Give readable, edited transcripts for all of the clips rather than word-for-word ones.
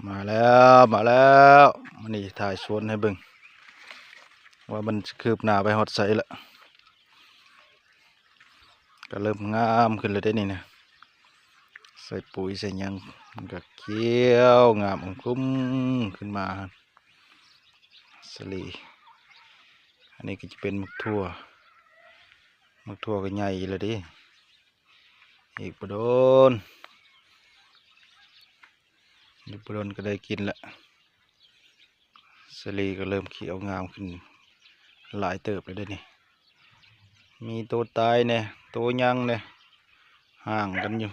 มาแล้วมันนี่ถ่ายสวนให้เบิ่งว่ามันคืบหน้าไปฮอดไสละก็เริ่มงามขึ้นเลยได้นี่นะใส่ปุ๋ยใส่หยังมันก็เขียวงามคุ้มขึ้นมาสลีอันนี้ก็จะเป็นมักทั่วก็ใหญ่เลยดิอีกบ่โดนก็ได้กินละสลีก็เริ่มเขียวงามขึ้นหลายเติบเลยได้นี่มีตัวตายเนี่ยตัวยังเนี่ยห่างกันอยู่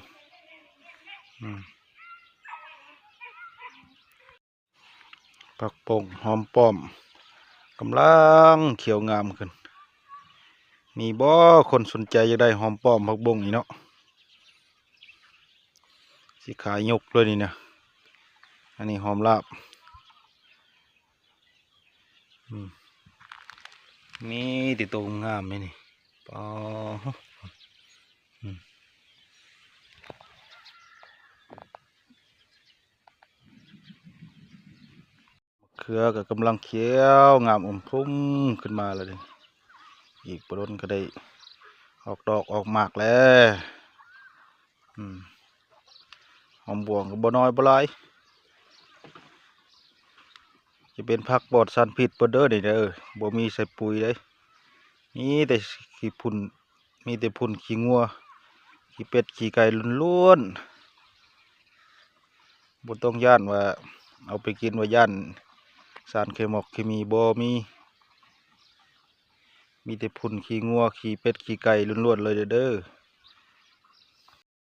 ผักป่งหอมป้อมกำลังเขียวงามขึ้นมีบ่คนสนใจจะได้หอมป้อมผักบงนี่เนาะสิขายยกเลยนี่นะอันนี้หอมลาบมีติดตัวงามไหมนี่ปอเครือก็กำลังเขียวงามพุ่มขึ้นมาเลยอีกปล้นก็ได้ออกดอกออกหมากแล้วหอมบวงก็บ่น้อยบ่หลายจะเป็นผักปลอดสารพิษเด้อนี่เด้อบ่มีใส่ปุ๋ยเลยนี่แต่ขี้พุ่นมีแต่พุ่นขี้งัวขี้เป็ดขี้ไก่ล้วนๆบ่ต้องย่านว่าเอาไปกินว่าย่านสารเคมีบ่มีแต่พุ่นขี้งัวขี้เป็ดขี้ไก่ล้วนๆเลยเด้อ